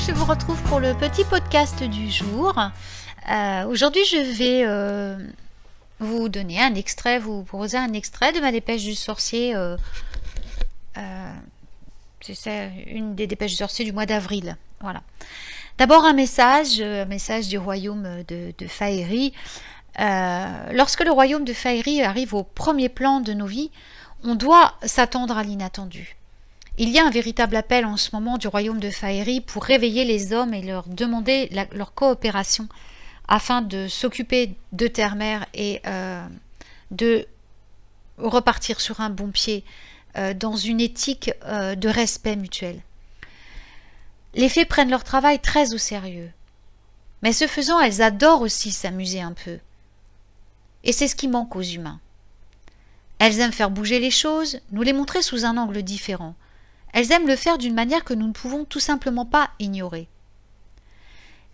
je vous retrouve pour le petit podcast du jour. Aujourd'hui, je vais vous donner un extrait, vous proposer un extrait de ma dépêche du sorcier. C'est une des dépêches du sorcier du mois d'avril. Voilà. D'abord un message du royaume de Faerie. Lorsque le royaume de Faerie arrive au premier plan de nos vies, on doit s'attendre à l'inattendu. Il y a un véritable appel en ce moment du royaume de Faerie pour réveiller les hommes et leur demander leur coopération afin de s'occuper de terre-mère et de repartir sur un bon pied dans une éthique de respect mutuel. Les fées prennent leur travail très au sérieux, mais ce faisant, elles adorent aussi s'amuser un peu. Et c'est ce qui manque aux humains. Elles aiment faire bouger les choses, nous les montrer sous un angle différent. Elles aiment le faire d'une manière que nous ne pouvons tout simplement pas ignorer.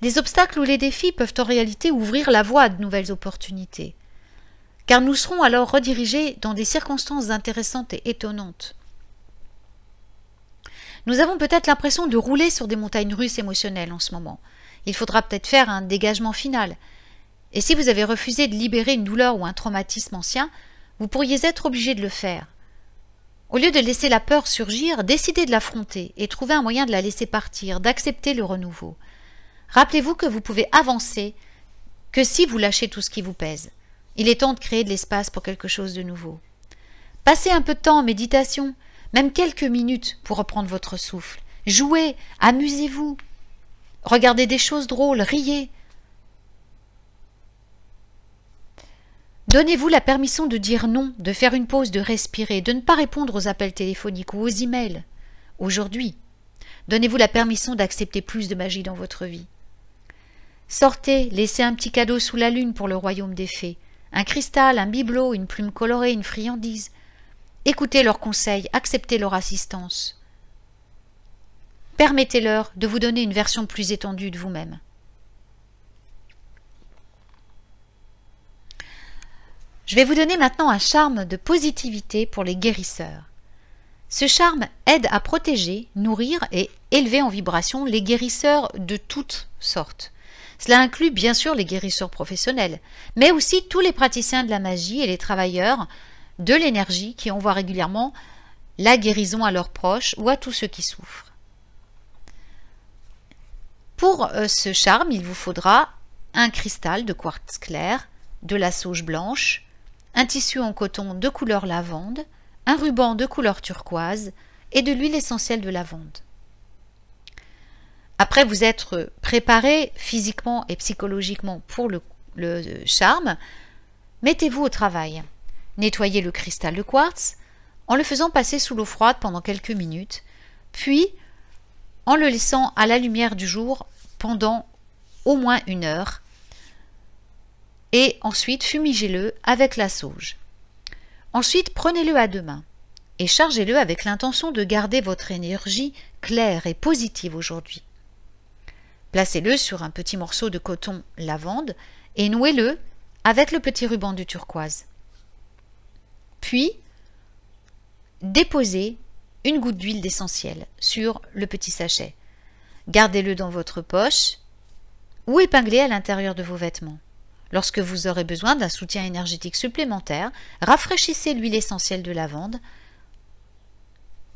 Les obstacles ou les défis peuvent en réalité ouvrir la voie à de nouvelles opportunités, car nous serons alors redirigés dans des circonstances intéressantes et étonnantes. Nous avons peut-être l'impression de rouler sur des montagnes russes émotionnelles en ce moment. Il faudra peut-être faire un dégagement final. Et si vous avez refusé de libérer une douleur ou un traumatisme ancien, vous pourriez être obligé de le faire. Au lieu de laisser la peur surgir, décidez de l'affronter et trouver un moyen de la laisser partir, d'accepter le renouveau. Rappelez-vous que vous pouvez avancer que si vous lâchez tout ce qui vous pèse. Il est temps de créer de l'espace pour quelque chose de nouveau. Passez un peu de temps en méditation, même quelques minutes pour reprendre votre souffle. Jouez, amusez-vous. Regardez des choses drôles, riez. Donnez-vous la permission de dire non, de faire une pause, de respirer, de ne pas répondre aux appels téléphoniques ou aux emails. Aujourd'hui, donnez-vous la permission d'accepter plus de magie dans votre vie. Sortez, laissez un petit cadeau sous la lune pour le royaume des fées. Un cristal, un bibelot, une plume colorée, une friandise. Écoutez leurs conseils, acceptez leur assistance. Permettez-leur de vous donner une version plus étendue de vous-même. Je vais vous donner maintenant un charme de positivité pour les guérisseurs. Ce charme aide à protéger, nourrir et élever en vibration les guérisseurs de toutes sortes. Cela inclut bien sûr les guérisseurs professionnels, mais aussi tous les praticiens de la magie et les travailleurs de l'énergie qui envoient régulièrement la guérison à leurs proches ou à tous ceux qui souffrent. Pour ce charme, il vous faudra un cristal de quartz clair, de la sauge blanche, un tissu en coton de couleur lavande, un ruban de couleur turquoise et de l'huile essentielle de lavande. Après vous être préparé physiquement et psychologiquement pour le charme, mettez-vous au travail. Nettoyez le cristal de quartz en le faisant passer sous l'eau froide pendant quelques minutes, puis en le laissant à la lumière du jour pendant au moins 1 heure. Et ensuite fumigez-le avec la sauge. Ensuite, prenez-le à 2 mains et chargez-le avec l'intention de garder votre énergie claire et positive aujourd'hui. Placez-le sur un petit morceau de coton lavande et nouez-le avec le petit ruban du turquoise. Puis, déposez une goutte d'huile d'essentiel sur le petit sachet. Gardez-le dans votre poche ou épinglez à l'intérieur de vos vêtements. Lorsque vous aurez besoin d'un soutien énergétique supplémentaire, rafraîchissez l'huile essentielle de lavande.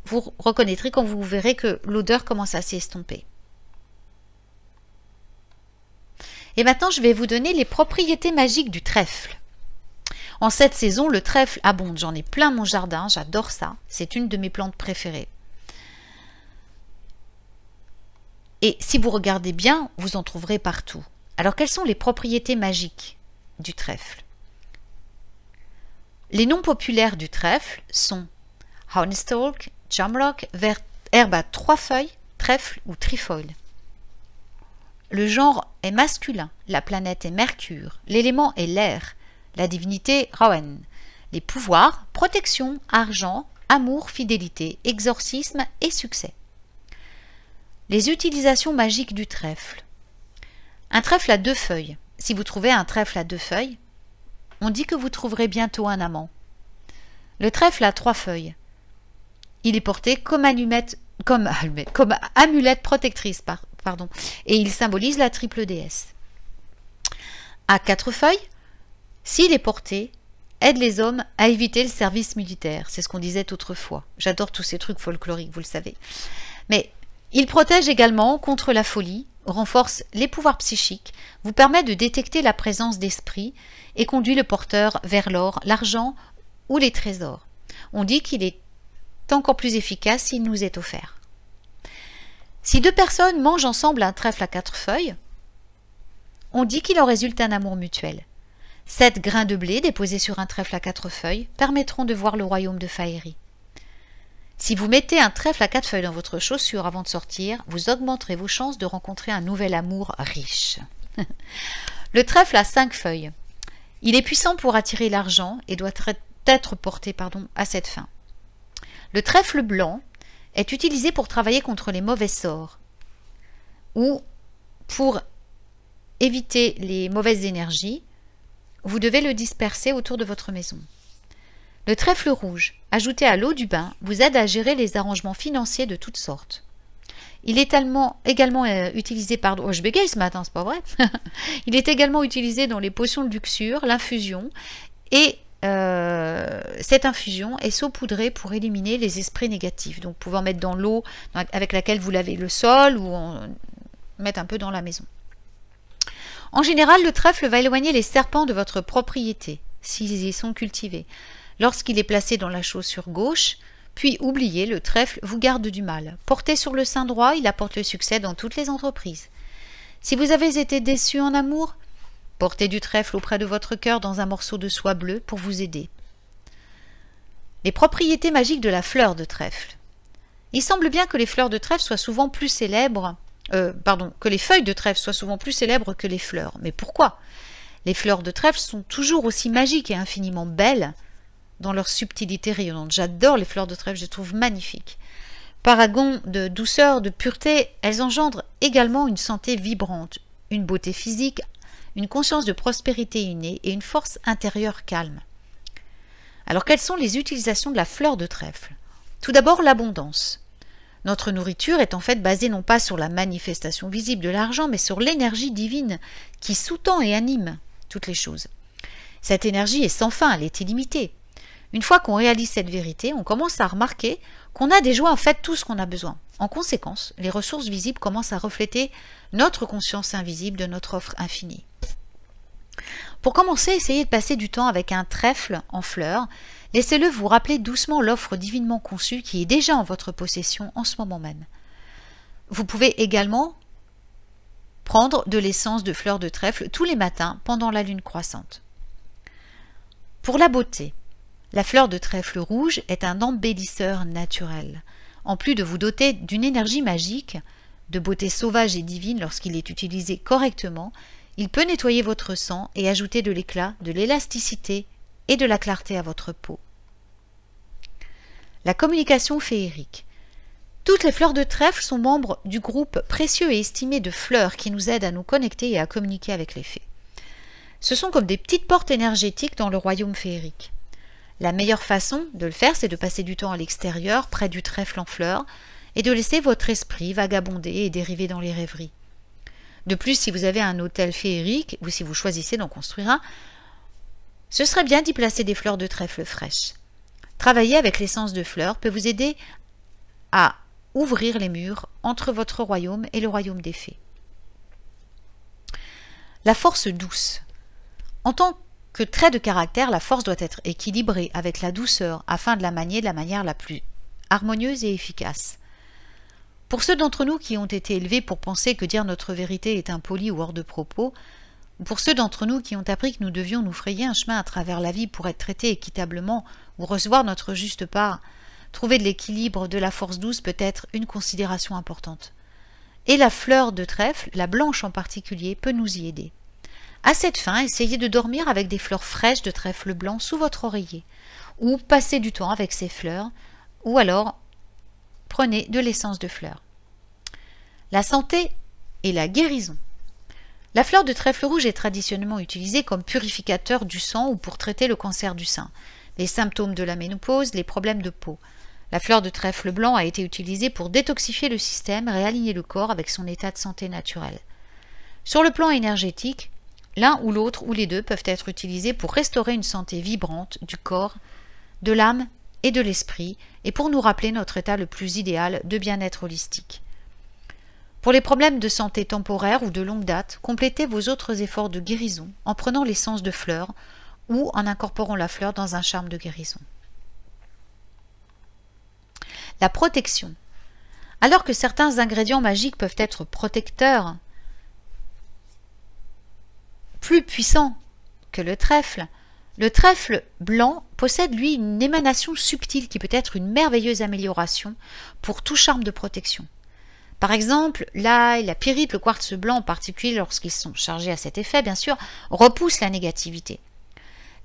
Vous reconnaîtrez quand vous verrez que l'odeur commence à s'estomper. Et maintenant, je vais vous donner les propriétés magiques du trèfle. En cette saison, le trèfle abonde. J'en ai plein mon jardin, j'adore ça. C'est une de mes plantes préférées. Et si vous regardez bien, vous en trouverez partout. Alors, quelles sont les propriétés magiques du trèfle? Les noms populaires du trèfle sont Honestalk, Jamrock, herbe à 3 feuilles, trèfle ou trifoil. Le genre est masculin, la planète est Mercure, l'élément est l'air, la divinité Rowan. Les pouvoirs, protection, argent, amour, fidélité, exorcisme et succès. Les utilisations magiques du trèfle. Un trèfle à 2 feuilles. Si vous trouvez un trèfle à 2 feuilles, on dit que vous trouverez bientôt un amant. Le trèfle a 3 feuilles. Il est porté comme amulette protectrice. pardon, et il symbolise la triple déesse. À 4 feuilles, s'il est porté, aide les hommes à éviter le service militaire. C'est ce qu'on disait autrefois. J'adore tous ces trucs folkloriques, vous le savez. Mais il protège également contre la folie, renforce les pouvoirs psychiques, vous permet de détecter la présence d'esprit et conduit le porteur vers l'or, l'argent ou les trésors. On dit qu'il est encore plus efficace s'il nous est offert. Si 2 personnes mangent ensemble un trèfle à 4 feuilles, on dit qu'il en résulte un amour mutuel. 7 grains de blé déposés sur un trèfle à 4 feuilles permettront de voir le royaume de Faerie. Si vous mettez un trèfle à 4 feuilles dans votre chaussure avant de sortir, vous augmenterez vos chances de rencontrer un nouvel amour riche. Le trèfle a 5 feuilles. Il est puissant pour attirer l'argent et doit être porté à cette fin. Le trèfle blanc est utilisé pour travailler contre les mauvais sorts ou pour éviter les mauvaises énergies. Vous devez le disperser autour de votre maison. Le trèfle rouge, ajouté à l'eau du bain, vous aide à gérer les arrangements financiers de toutes sortes. Il est également utilisé, je bégaye ce matin, c'est pas vrai. Il est également utilisé dans les potions de luxure, l'infusion, et cette infusion est saupoudrée pour éliminer les esprits négatifs. Donc, vous pouvez en mettre dans l'eau avec laquelle vous lavez le sol ou en mettre un peu dans la maison. En général, le trèfle va éloigner les serpents de votre propriété, s'ils y sont cultivés. Lorsqu'il est placé dans la chaussure gauche, puis oublié, le trèfle vous garde du mal. Porté sur le sein droit, il apporte le succès dans toutes les entreprises. Si vous avez été déçu en amour, portez du trèfle auprès de votre cœur dans un morceau de soie bleue pour vous aider. Les propriétés magiques de la fleur de trèfle. Il semble bien que les fleurs de trèfle soient souvent plus célèbres, que les feuilles de trèfle soient souvent plus célèbres que les fleurs. Mais pourquoi? Les fleurs de trèfle sont toujours aussi magiques et infiniment belles dans leur subtilité rayonnante. J'adore les fleurs de trèfle, je les trouve magnifiques. Paragon de douceur, de pureté, elles engendrent également une santé vibrante, une beauté physique, une conscience de prospérité innée et une force intérieure calme. Alors, quelles sont les utilisations de la fleur de trèfle? Tout d'abord, l'abondance. Notre nourriture est en fait basée non pas sur la manifestation visible de l'argent, mais sur l'énergie divine qui sous-tend et anime toutes les choses. Cette énergie est sans fin, elle est illimitée. Une fois qu'on réalise cette vérité, on commence à remarquer qu'on a déjà en fait tout ce qu'on a besoin. En conséquence, les ressources visibles commencent à refléter notre conscience invisible de notre offre infinie. Pour commencer, essayez de passer du temps avec un trèfle en fleurs. Laissez-le vous rappeler doucement l'offre divinement conçue qui est déjà en votre possession en ce moment même. Vous pouvez également prendre de l'essence de fleurs de trèfle tous les matins pendant la lune croissante. Pour la beauté, la fleur de trèfle rouge est un embellisseur naturel. En plus de vous doter d'une énergie magique, de beauté sauvage et divine lorsqu'il est utilisé correctement, il peut nettoyer votre sang et ajouter de l'éclat, de l'élasticité et de la clarté à votre peau. La communication féerique. Toutes les fleurs de trèfle sont membres du groupe précieux et estimé de fleurs qui nous aident à nous connecter et à communiquer avec les fées. Ce sont comme des petites portes énergétiques dans le royaume féerique. La meilleure façon de le faire, c'est de passer du temps à l'extérieur, près du trèfle en fleurs, et de laisser votre esprit vagabonder et dériver dans les rêveries. De plus, si vous avez un hôtel féerique, ou si vous choisissez d'en construire un, ce serait bien d'y placer des fleurs de trèfle fraîches. Travailler avec l'essence de fleurs peut vous aider à ouvrir les murs entre votre royaume et le royaume des fées. La force douce. En tant que trait de caractère, la force doit être équilibrée avec la douceur afin de la manier de la manière la plus harmonieuse et efficace. Pour ceux d'entre nous qui ont été élevés pour penser que dire notre vérité est impoli ou hors de propos, ou pour ceux d'entre nous qui ont appris que nous devions nous frayer un chemin à travers la vie pour être traités équitablement ou recevoir notre juste part, trouver de l'équilibre de la force douce peut être une considération importante. Et la fleur de trèfle, la blanche en particulier, peut nous y aider. À cette fin, essayez de dormir avec des fleurs fraîches de trèfle blanc sous votre oreiller, ou passez du temps avec ces fleurs, ou alors prenez de l'essence de fleurs. La santé et la guérison. La fleur de trèfle rouge est traditionnellement utilisée comme purificateur du sang ou pour traiter le cancer du sein, les symptômes de la ménopause, les problèmes de peau. La fleur de trèfle blanc a été utilisée pour détoxifier le système et réaligner le corps avec son état de santé naturel. Sur le plan énergétique, l'un ou l'autre ou les deux peuvent être utilisés pour restaurer une santé vibrante du corps, de l'âme et de l'esprit et pour nous rappeler notre état le plus idéal de bien-être holistique. Pour les problèmes de santé temporaires ou de longue date, complétez vos autres efforts de guérison en prenant l'essence de fleurs ou en incorporant la fleur dans un charme de guérison. La protection. Alors que certains ingrédients magiques peuvent être protecteurs, plus puissants que le trèfle blanc possède lui une émanation subtile qui peut être une merveilleuse amélioration pour tout charme de protection. Par exemple, l'ail, la pyrite, le quartz blanc en particulier lorsqu'ils sont chargés à cet effet, bien sûr, repoussent la négativité.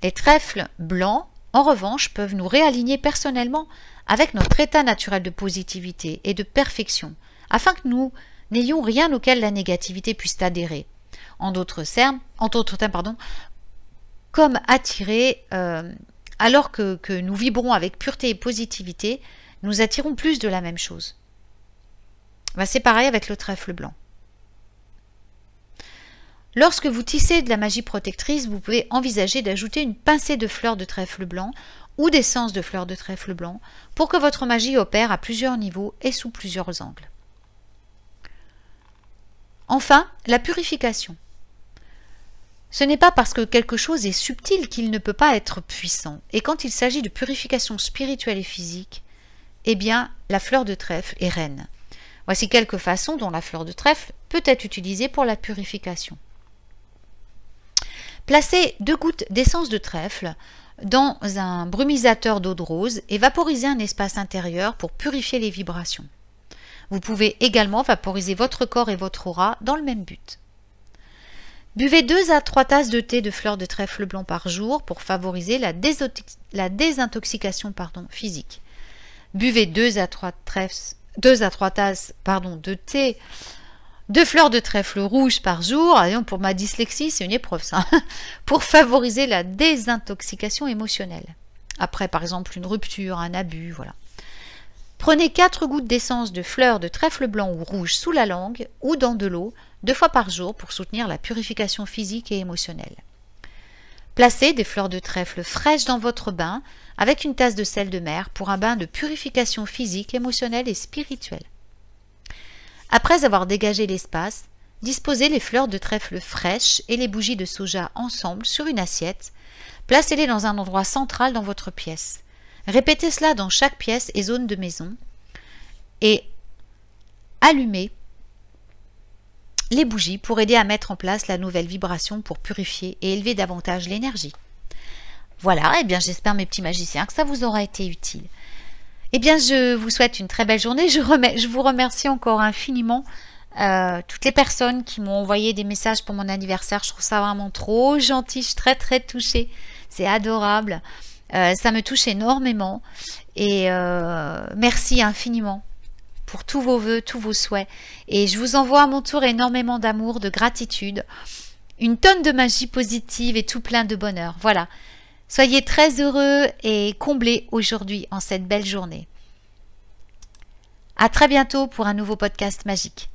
Les trèfles blancs, en revanche, peuvent nous réaligner personnellement avec notre état naturel de positivité et de perfection, afin que nous n'ayons rien auquel la négativité puisse adhérer. En d'autres termes, comme attirer, alors que nous vibrons avec pureté et positivité, nous attirons plus de la même chose. C'est pareil avec le trèfle blanc. Lorsque vous tissez de la magie protectrice, vous pouvez envisager d'ajouter une pincée de fleurs de trèfle blanc ou d'essence de fleurs de trèfle blanc pour que votre magie opère à plusieurs niveaux et sous plusieurs angles. Enfin, la purification. Ce n'est pas parce que quelque chose est subtil qu'il ne peut pas être puissant. Et quand il s'agit de purification spirituelle et physique, eh bien, la fleur de trèfle est reine. Voici quelques façons dont la fleur de trèfle peut être utilisée pour la purification. Placez 2 gouttes d'essence de trèfle dans un brumisateur d'eau de rose et vaporisez un espace intérieur pour purifier les vibrations. Vous pouvez également vaporiser votre corps et votre aura dans le même but. Buvez 2 à 3 tasses de thé de fleurs de trèfle blanc par jour pour favoriser la désintoxication physique. Buvez 2 à 3 tasses de thé de fleurs de trèfle rouge par jour. Pour ma dyslexie, c'est une épreuve ça, pour favoriser la désintoxication émotionnelle. Après, par exemple, une rupture, un abus, voilà. Prenez 4 gouttes d'essence de fleurs de trèfle blanc ou rouge sous la langue ou dans de l'eau 2 fois par jour pour soutenir la purification physique et émotionnelle. Placez des fleurs de trèfle fraîches dans votre bain avec une tasse de sel de mer pour un bain de purification physique, émotionnelle et spirituelle. Après avoir dégagé l'espace, disposez les fleurs de trèfle fraîches et les bougies de soja ensemble sur une assiette. Placez-les dans un endroit central dans votre pièce. Répétez cela dans chaque pièce et zone de maison et allumez les bougies pour aider à mettre en place la nouvelle vibration pour purifier et élever davantage l'énergie. Voilà, j'espère mes petits magiciens que ça vous aura été utile. Je vous souhaite une très belle journée. Je vous remercie encore infiniment toutes les personnes qui m'ont envoyé des messages pour mon anniversaire. Je trouve ça vraiment trop gentil. Je suis très très touchée. C'est adorable. Ça me touche énormément. Et merci infiniment pour tous vos vœux, tous vos souhaits. Et je vous envoie à mon tour énormément d'amour, de gratitude, une tonne de magie positive et tout plein de bonheur. Voilà. Soyez très heureux et comblés aujourd'hui en cette belle journée. À très bientôt pour un nouveau podcast magique.